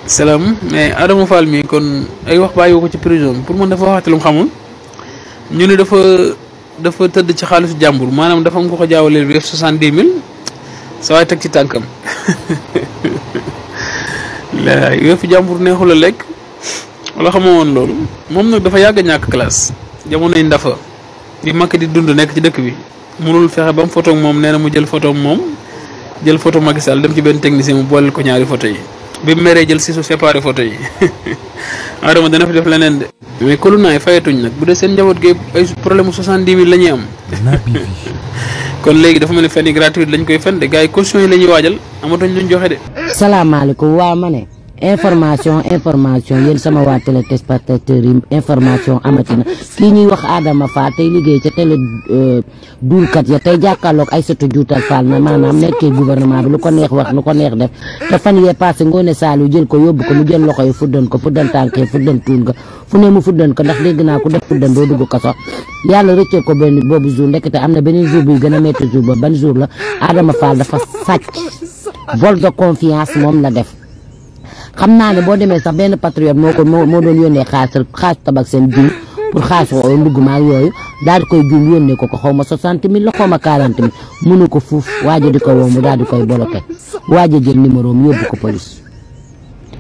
salaam mais Adama Fall mi kon ay wax bàyyi ko ci prison pour man dafa waxati lu mu xamul ñu ne dafa tëdd ci xaalisu jàmbur maanaam dafa am ko jaawaleel bi 70 000 sa waay teg ci tànkam la yëfu jàmbur neexul a lekk wala xamoo woon loolu moom nag dafa yàgg a ñàkk classe jamonoy ndafa bi Macky di dund nekk ci dëkk bi mënul fexe ba mu photo moom nee na mu jël photo moom jël photo Macky Sall dem ci benn technicien mu booleel ko ñaari photo yi bi mu meree jël si su séparé photo yi Adama dana fi def leneen de mais Kolouna yi fayatuñ nag bu dee seen njaboot gi ay problème mu 70 000 la ñuy am kon léegi dafa mel ni fen yi gratuite lañ koy fen de gars yi caution yi la ñuy waajal amatuñ luñ joxe de. salaamaaleykum waa ma ne information yéen sama waa téléspectateurs yi information amatina kii ñuy wax Adama Fall tey liggéey ca télé duulkat ya tey jàkkaarloog Aïssatou Dioutal Fall na maanaam nekkee gouvernement bi lu ko neex wax lu ko neex def te fan yee passé Ngoné Saliou jël ko yóbbu ko mu jël loxo yi fuddan ko fuddan tànkee fuddan tuun nga fu ne mu fuddan ko ndax dégg naa ko def fuddan doo dugg kaso yàlla rëccee ko benn boobu jour ndekete am na beneen jour buy gën a métti jour ba ban jour la Adama Fall dafa sàcc vol de confiance moom la def. xam naa ne boo demee sax benn patriote moo doon yónnee xaalis tabak seen jum pour xaalis ndugg maag yooyu daal di koy jum yónnee ko xaw ma 60 000 la xaw ma 40 000 mënu ko fuuf waaja di ko woo mu daal di koy bloqué waaja jël numéro am yóbbu ko police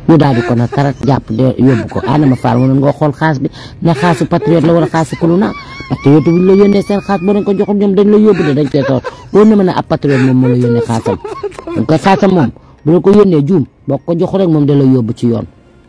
ñu daal di ko na tarat jàpp de yóbbu ko Adama Fall mënoon nga xool xaalis bi ne xaalisu patriote la wala xaalisu Kolouna patriote bu ñu la yónnee seen xaalis boo leen ko joxul ñoom dañ la yóbbu de dañ koy toog wóor na ma ne ab patriote moom moo la yónnee xaalisam dañ koy xaalisam moom bu la ko yónnee juum boo ko jox rek moom da la yóbbu ci yoon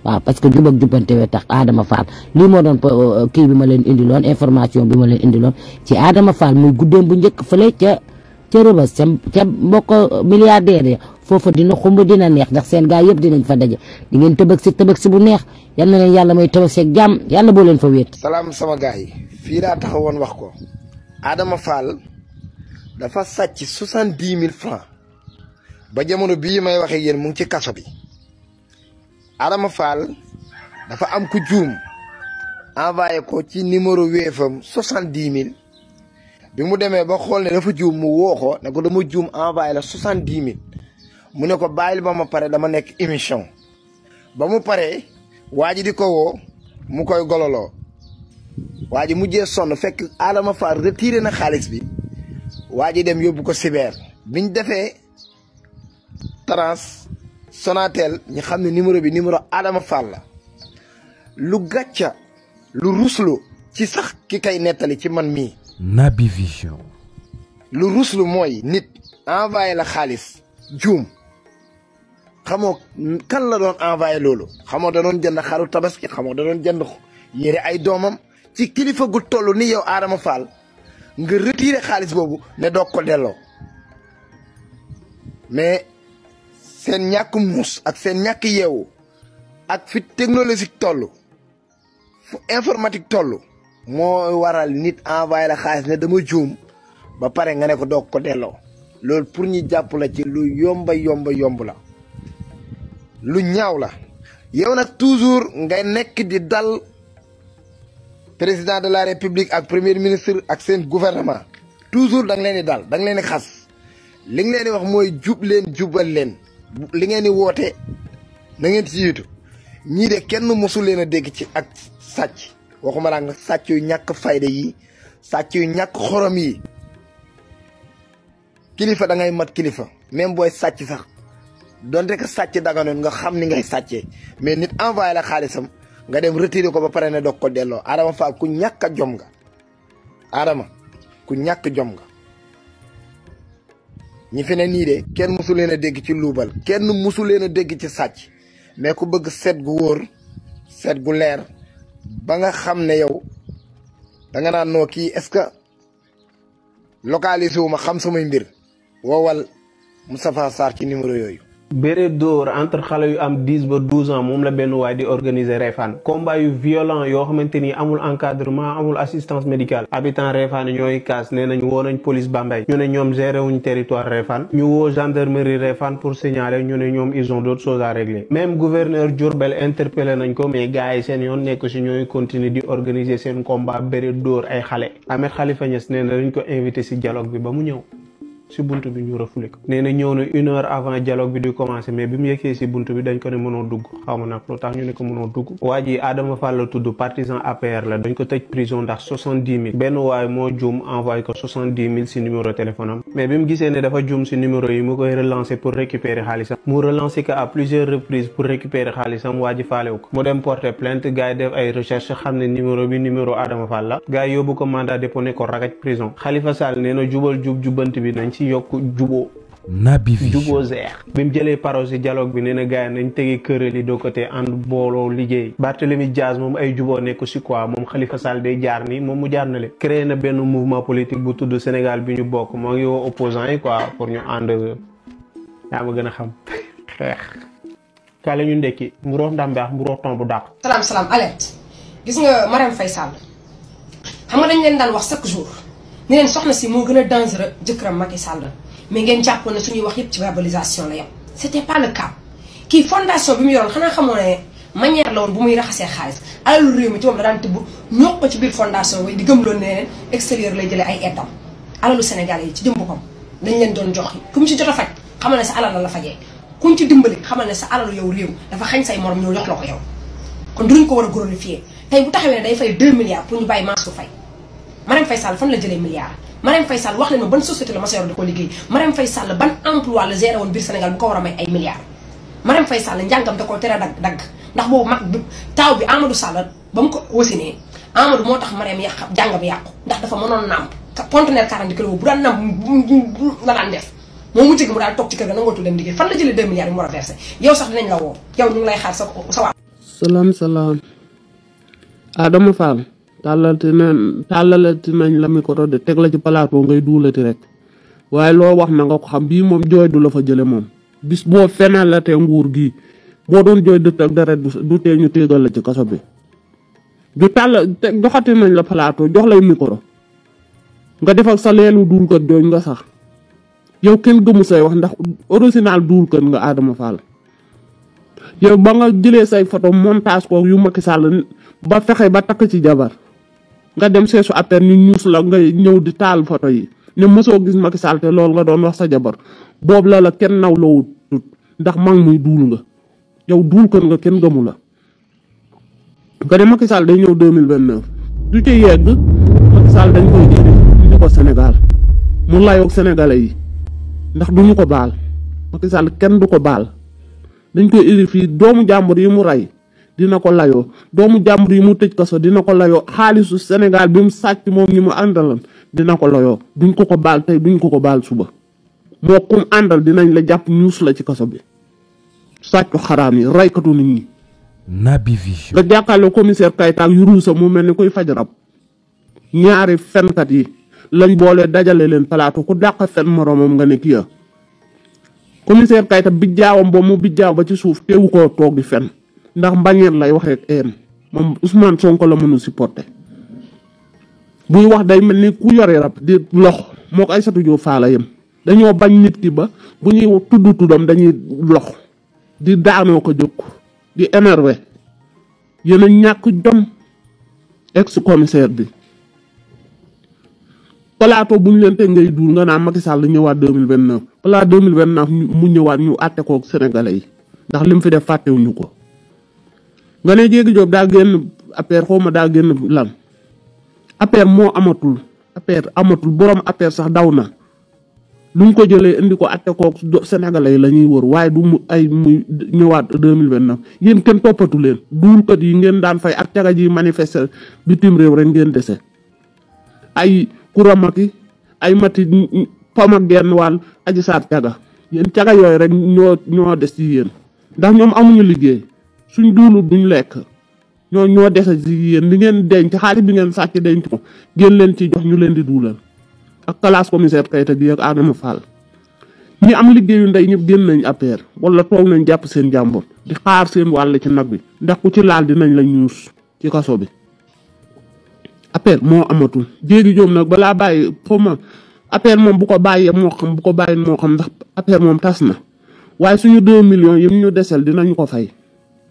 waaw parce que jub ak jubbante we tax Adama Fall lii moo doon kii bi ma leen indiloon information bi ma leen indiloon ci Adama Fall muy guddeem bu njëkk fële ca Rëbës ca mbokk milliardaire ya foofa dina xumb dina neex ndax seen gaa yëpp dinañ fa daje di ngeen tëbëg si bu neex yal na leen yàlla may tëbëg seeg jàmm yàlla boo leen fa wéet. salaam sama gaa yi fii laa taxawoon wax ko Adama Fall dafa sàcc 70 000 francs ba jamono bii may waxee yéen mu ngi ci kaso bi Adama Fall dafa am ku juum envoyé ko ci numéro weefam 70 000 bi mu demee ba xool ne dafa juum mu woo ko ne ko dama juum envoyé la 70 000 mu ne ko bàyyil ba ma pare dama nekk émission ba mu paree waa ji di ko woo mu koy gololoo waa ji mujjee sonn fekk Adama Fall retiré na xaalis bi waa ji dem yóbbu ko cyber biñ defee trans Sonatel ñu xam ne numéro bi numéro Adama Fall la lu gàcca lu ruslu ci sax ki kay nettali ci man mii Naby Vision lu ruslu mooy nit envoyé la xaalis juum xamoo kan la doon envoyé loolu xamoo da doon jënd xaru tabaski xamoo da doon jënd yére ay doomam ci kilifa gu toll ni yow Adama Fall nga retiré xaalis boobu ne doog ko delloo mais seen ñàkk muus ak seen ñàkk yeewu ak fi technologique toll fu informatique toll moo waral nit envoyé la xaalis ne dama juum ba pare nga ne ko doog ko delloo loolu pour ñu jàpp la ci lu yomba la lu ñaaw la yow nag toujours ngay nekk di dal président de la république ak premier ministre ak seen gouvernement toujours da nga leen di dal da nga leen di xas li nga leen di wax mooy jub leen jubal leen li ngeen di woote na ngeen ci yiitu ñii de kenn mosul leen a dégg ci ak sàcc waxuma la nag sàcc yu ñàkk fayda yi sàcc yu ñàkk xorom yi kilifa da ngay mat kilifa même booy sàcc sax donte que sàcc daganoon nga xam ni ngay sàccee mais nit envoyé la xaalisam nga dem retiré ko ba pare ne doog ko delloo Adama Fall ku ñàkk a jom nga Adama ku ñàkk jom nga ñi fi ne nii de kenn mosu leen a dégg ci luubal kenn mosu leen a dégg ci sàcc mais ku bëgg seet gu wóor seet gu leer ba nga xam ne yow da nga naan noo kii est-ce que localisé wu ma xam samay mbir woowal Moustapha Sarr ci numéro yooyu. Béré d'or entre xale yu am 10 ba 12 ans moom la benn waay di organiser Réfane combat yu violent yoo xamante ni amul encadrement amul assistance médicale habitant Réfane ñooy kaas nee nañ woo nañ police Bambey ñu ne ñoom géré wuñ territoire Réfane ñu woo gendarmerie Réfane pour signaler ñu ne ñoom ils ont d'autres choses à régler même gouverneur Diourbel interpellé nañ ko mais gars yi seen yoon nekk si ñooy continuer di organiser seen combat Béré d'or ay xale Ahmed Khalifa Niass nee na dañ ko invité si dialogue bi ba mu ñëw si buntu bi ñu refoulé ko nee na ñëw na 1 heure avant dialogue bi di commencé mais bi mu yegsee si buntu bi dañ ko ne mënoo dugg xaw ma nag lu tax ñu ne ko mënoo dugg waa ji Adama Fall la tudd partisan APR la dañ ko tëj prison ndax 70 000 benn waay moo juum envoyé ko 70 000 si numéro téléphone am mais bi mu gisee ne dafa juum si numéro yi mu koy relancer pour récupérer xaalisam mu relancer ko à plusieurs reprises pour récupérer xaalisam waa ji faalewu ko mu dem porter plainte gars yi def ay recherche xam ne numéro bi numéro Adama Fall la gars yi yóbbu ko mandat dépôt ne ko ragaj prison Khalifa Sall nee na jubal jubbanti bi nañ ci yokk juboo Naby Vision juboo zeex bi mu jëlee parole si dialogue bi nee na gars yi nañ tege kërali doo côté ànd booloo liggéey Barthélémy Diaz moom ay juboo nekku si quoi moom Khalifa Sall day jaar nii moom mu jaar na le créé na benn mouvement politique bu tudd Sénégal bi ñu bokk moo ngi woo opposants yi quoi pour ñu ànd yaa ma gën a xam xeex kaa la ñu ndekki mu roox ndàmbeex mu roox tomb dàq salaam alerte gis nga Marème Faye Sall xam nga dañ leen daan wax chaque jour ni leen soxna si moo gën a dangereux jëkkëram Macky Sall mais ngeen jàppoon ne suñuy wax yëpp ci verbalisation la yam c'était pas le cas kii fondation bi mu yoroon xanaa xamoo ne manière la woon bu muy raxasee xaalis alalu réew mi ci moom da daan tibb ñoo ko ci biir fondation bi di gëmloon ne leen extérieur lay jëlee ay aidam alalu Sénégalais yi ci jëm boppam dañ leen doon jox ku mu ci jot a faj xamal ne sa alal la fajee kuñ ci dimbali xamal ne sa alalu yow réew dafa xañ say morom ñoo jox la ko yow kon duñ ko war a glorifier tey bu taxawee ne day fay 2 milliards pour ñu bàyyi Mansour Faye Marème Faye Sall fan la jëlee milliards Marème Faye Sall wax leen ma ban société la ma sa yor di ko liggéey Marème Faye Sall ban emploi la géré woon biir Sénégal bu ko war a may ay milliards Marème Faye Sall njàngam da ko tere dagg ndax boobu mag bi taaw bi Amadou Sall ba mu ko wasinee Amadou moo tax Marème jàngam yàqu ndax dafa mënoon nàmp conteneur 40 kilos bu daan nàmp la daan def moom mu jig mu daal toog ci kër ga nangootu dem liggéey fan la jëlee 2 milliards yi mu war a versé yow sax dinañ la woo yow ñu ngi lay xaar sa waa salaam Adama Fall tàllalati nañ la micro de teg la ci plateau ngay duulati rek waaye loo wax na nga ko xam bii moom jooy du la fa jële moom bis boo fenalatee nguur gi boo doon jooy dëtt ak deret du tee ñu téegal la ci kaso bi du joxati nañ la plateau jox lay micro nga def ak sa leelu duulkat jooñ nga sax yow kenn gëmu say wax ndax original duulkat nga Adama Fall yow ba nga jëlee say photo montage ko yu Macky Sall ba fexe ba takk ci jabar nga dem seesu affaire ñu ñuus la ngay ñëw di taal photo yi ne mosoo gis Macky Sall te loolu nga doon wax sa jabar boobu la kenn naw la wut ndax mag muy duul nga yow duul kën nga kenn gëmu la nga ne Macky Sall day ñëw 2029 du ci yegg Macky Sall dañ koy jëri indi ko Sénégal mu layoog sénégalais yi ndax duñu ko baal Macky Sall kenn du ko baal dañ koy indi fii doomu jàmbur yi mu rey dina ko layoo doomu jàmbur yi mu tëj kaso dina ko layoo xaalisu Sénégal bi mu sàcc moom ñi mu àndalan dina ko layoo duñ ko ko baal tey duñ ko ko baal suba moo kum àndal dinañ la jàpp ñuus la ci kaso bi sàccu xaraam yi raykatu nit ñi Naby Vision nga jàkkaarloo commissaire Kayta yu ruusa mu mel ni kuy faj rab ñaari fenkat yi lañ boole dajale leen plateau ku dàq fen moromam nga ne kii ya commissaire Kayta bijjaawam boobu mu bijjaaw ba ci suuf teewu koo toog di fen ndax mbañeel lay waxee ak moom Ousmane Sonko la mënu supporter buy wax day mel ni ku yore rab di lox moo ko Aïssatou Diop Fall yem dañoo bañ nit ki ba bu ñuy tuddam dañuy lox di daanoo ko jóg di énervé yéen a ñàkk jom ex commissaire bi plateau bu ñu leen teg ngay duul nga naan Macky Sall ñëwaat 2029 plateau 2029 mu ñëwaat ñu àtte ko Sénégalais yi ndax lim fi def fàttewuñu ko nga ne Jéegi Jóob daa génn APR xaw ma daa génn lan APR moo amatul APR amatul borom APR sax daw na luñ ko jëlee indi ko àtte ko Sénégalais yi la ñuy wër waaye du mu ay muy ñëwaat 2029 yéen kenn toppatu leen duulkat yi ngeen daan fay ak caga ji manifester bitim réew rek ngeen dese ay kuramaki ay mati pom ak genn wàll aji saat caga yéen caga yooyu rek ñoo des ci yéen ndax ñoom amuñu liggéey suñ duulu duñ lekk ñoo dese ci yéen li ngeen denc xaalis bi ngeen sàcc denc ko génn leen ci jox ñu leen di duulal ak classe commissaire Kayta gi ak Adama Fall ñi am liggéeyu ndey ñëpp génn nañ APR wala toog nañ jàpp seen jàmbur di xaar seen wàll ci nag bi ndax ku ci laal dinañ la ñuus ci kaso bi APR moo amatul Jéegi Jóob nag balaa bàyyi foo ma APR moom bu ko bàyyee moo xam bu ko bàyyi moo xam ndax APR moom tas na waaye suñu 2 millions yi ñu desel dinañ ko fay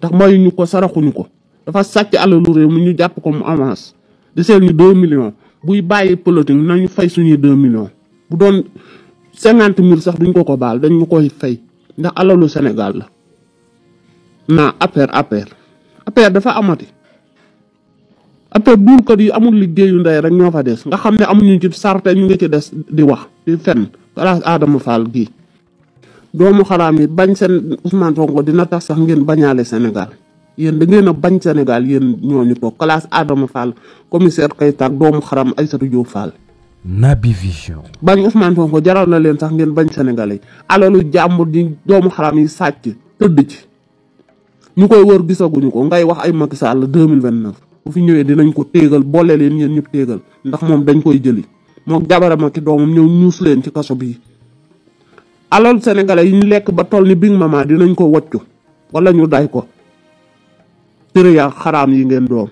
ndax mayuñu ko saraxuñu ko dafa sàcc alalu réew mi ñu jàpp ko mu avance desel ñu 2 millions buy bàyyi politique nañu fay suñuy 2 millions bu doon 50 000 sax duñ ko baal dañ ñu koy fay ndax alalu Sénégal la naa affaire dafa amati affaire duulkat yi amul liggéeyu ndey rek ñoo fa des nga xam ne amuñu ci sarte ñu ngi ci des di wax di fenn classe Adama Fall gii doomu xaraam yi bañ seen Ousmane Sonko dina tax sax ngeen bañaale Sénégal yéen da ngeen a bañ Sénégal yéen ñooñu toog classe Adama Fall commissaire Keita doomu xaram Aïssatou Diop Fall. Naby Vision. bañ Ousmane Sonko jaral na leen sax ngeen bañ Sénégalais alalu jàmbur di doomu xaram yi sàcc tëdd ci ñu koy wër gisaguñu ko ngay wax ay Macky Sall 2029 bu fi ñëwee dinañ ko téegal boole leen yéen ñëpp téegal ndax moom dañ koy jëli moo jabarama ki doomam ñëw ñuus leen ci kaso bii alal Sénégalais yi ñu lekk ba toll ni Big Mama dinañ ko waccu wala ñu day ko tërë yaa xaraam yi ngeen doom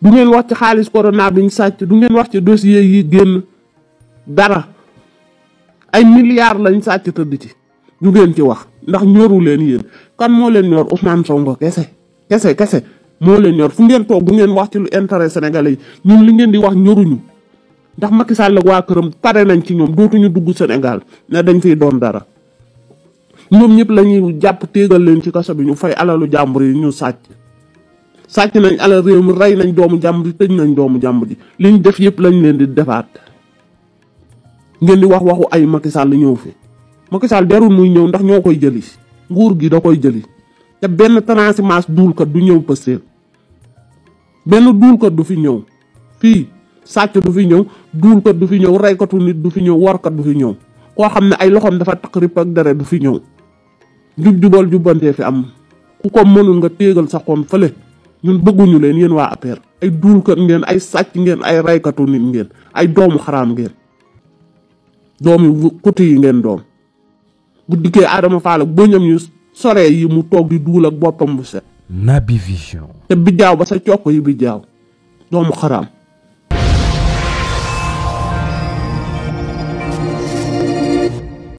du ngeen wax ci xaalis corona biñ sàcc du ngeen wax ci dossier yi génn dara ay milliards lañ sàcc tëdd ci du ngeen ci wax ndax ñoru leen yéen kan moo leen ñor Ousmane Sonko kese moo leen ñor fu ngeen toog du ngeen wax ci lu intérêt Sénégalais yi ñun li ngeen di wax ñoruñu ndax Macky Sall ak waa këram pare nañ ci ñoom dootuñu dugg Sénégal ne dañ fiy doon dara ñoom ñëpp la ñuy jàpp téegal leen ci kaso bi ñu fay alalu jàmbur yi ñu sàcc nañ alal réew mi rey nañ doomu jàmbur yi tëj nañ doomu jàmbur yi liñ def yëpp lañ leen di defaat ngeen di wax waxu ay Macky Sall ñëw fi Macky Sall jarul muy ñëw ndax ñoo koy jëli nguur gi da koy jëli te benn transhumance duulkat du ñëw Pastef benn duulkat du fi ñëw fii sàcc du fi ñëw duulkat du fi ñëw reykatu nit du fi ñëw warkat du fi ñëw koo xam ne ay loxoom dafa takk rip ak deret du fi ñëw jubal jubbantee fi am ku ko mënul nga téegal sa xoon fële ñun bëgguñu leen yéen waa APR ay duulkat ngeen ay sàcc ngeen ay reykatu nit ngeen ay doomu xaraam ngeen doomu kuti yi ngeen doom bu dikkee Adama Fall ak bëñam yu soree yi mu toog di duul ak boppam bu set Naby Vision. te bijjaaw ba sa cokk yi bijjaaw doomu xaraam